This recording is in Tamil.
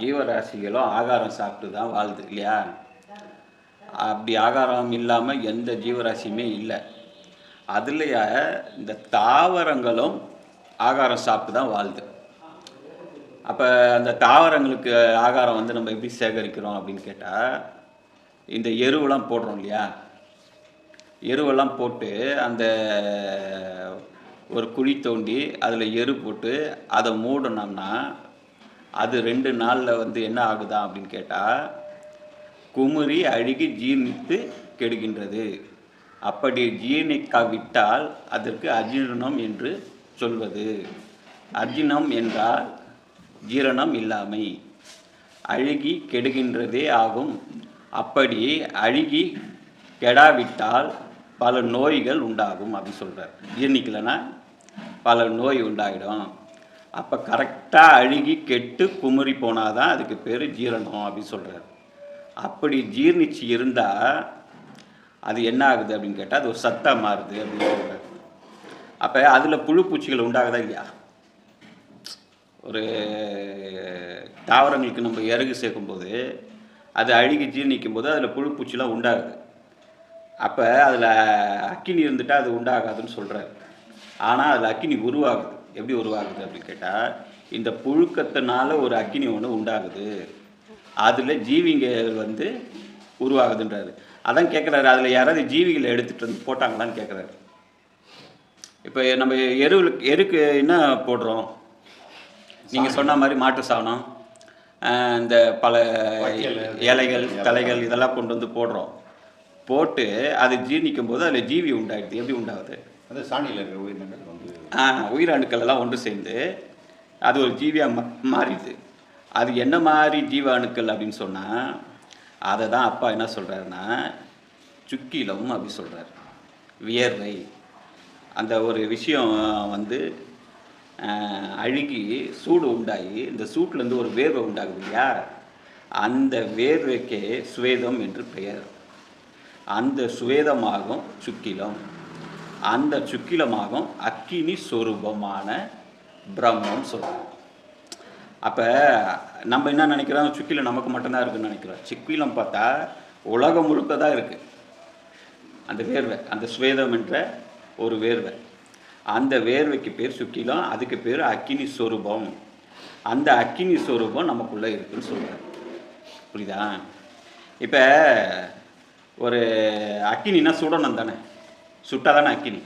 ஜீவராசிகளும் ஆகாரம் சாப்பிட்டு தான் வாழுது இல்லையா? அப்படி ஆகாரம் இல்லாமல் எந்த ஜீவராசியுமே இல்லை. அதுலேயே இந்த தாவரங்களும் ஆகாரம் சாப்பிட்டு தான் வாழுது. அப்போ அந்த தாவரங்களுக்கு ஆகாரம் வந்து நம்ம எப்படி சேகரிக்கிறோம் அப்படின்னு கேட்டால், இந்த எருவெல்லாம் போடுறோம் இல்லையா? எருவெல்லாம் போட்டு அந்த ஒரு குழி தோண்டி அதில் எரு போட்டு அதை மூடினோம்னா அது 2 நாளில் வந்து என்ன ஆகுதா அப்படின்னு கேட்டால், குமுறி அழுகி ஜீர்ணித்து கெடுகின்றது. அப்படி ஜீர்ணிக்காவிட்டால் அதற்கு அஜீரணம் என்று சொல்வது. அஜீரணம் என்றால் ஜீரணம் இல்லாமை, அழுகி கெடுகின்றதே ஆகும். அப்படி அழுகி கெடாவிட்டால் பல நோய்கள் உண்டாகும் அப்படின்னு சொல்கிறார். ஜீர்ணிக்கலைன்னா பல நோய் உண்டாகிடும். அப்போ கரெக்டாக அழுகி கெட்டு குமுறி போனால் தான் அதுக்கு பேர் ஜீரணம் அப்படின்னு சொல்கிறார். அப்படி ஜீர்ணிச்சு இருந்தால் அது என்ன ஆகுது அப்படின்னு கேட்டால் அது ஒரு சத்தாக மாறுது அப்படின்னு சொல்கிறார். அப்போ அதில் புழு பூச்சிகள் உண்டாகுதா இல்லையா? ஒரு தாவரங்களுக்கு நம்ம இறகு சேர்க்கும்போது அது அழுகி ஜீர்ணிக்கும் போது அதில் புழு பூச்சிலாம் உண்டாகுது. அப்போ அதில் அக்கினி இருந்துட்டால் அது உண்டாகாதுன்னு சொல்கிறார். ஆனால் அதில் அக்கினி உருவாகுது. எப்படி உருவாகுது அப்படின்னு கேட்டால், இந்த புழுக்கத்தினால ஒரு அக்கினி ஒன்று உண்டாகுது, அதில் ஜீவிகள் வந்து உருவாகுதுன்றாரு. அதான் கேட்குறாரு, அதில் யாராவது ஜீவிகளை எடுத்துகிட்டு வந்து போட்டாங்களான்னு கேட்குறாரு. இப்போ நம்ம எருக்கு என்ன போடுறோம்? நீங்கள் சொன்ன மாதிரி மாட்டு சாணம், இந்த பல இலைகள் தலைகள் இதெல்லாம் கொண்டு வந்து போடுறோம். போட்டு அது ஜீர்ணிக்கும் போது அதில் ஜீவி உண்டாகிடுது. எப்படி உண்டாகுது? அது சாணியில் இருக்கிற உயிரினங்கள் வந்து உயிரணுக்கள் எல்லாம் ஒன்று சேர்ந்து அது ஒரு ஜீவியாக மாறிடுது. அது என்ன மாதிரி ஜீவ அணுக்கள் அப்படின்னு சொன்னால், அதை தான் அப்பா என்ன சொல்கிறாருன்னா சுக்கிலம் அப்படி சொல்கிறார். வியர்வை, அந்த ஒரு விஷயம் வந்து அழுகி சூடு உண்டாகி இந்த சூட்லேருந்து ஒரு வேர்வை உண்டாகுது இல்லையா? அந்த வேர்வைக்கே சுவேதம் என்று பெயர். அந்த சுவேதமாகும் சுக்கிலம். அந்த சுக்கிலமாகும் அக்கினி சொரூபமான பிரம்மம் சொல்கிறோம். அப்போ நம்ம என்ன நினைக்கிறோம், சுக்கிலம் நமக்கு மட்டும்தான் இருக்குதுன்னு நினைக்கிறோம். சுக்கிலம் பார்த்தா உலகம் முழுக்க தான் இருக்குது. அந்த வேர்வை, அந்த சுவேதம் என்ற ஒரு வேர்வை, அந்த வேர்வைக்கு பேர் சுக்கிலம், அதுக்கு பேர் அக்கினி சொரூபம். அந்த அக்கினி சொரூபம் நமக்குள்ளே இருக்குதுன்னு சொல்கிறார். புரியுதா? இப்போ ஒரு அக்கினின்னா சுடணும் தானே, சுட்டால் தானே அக்கினி.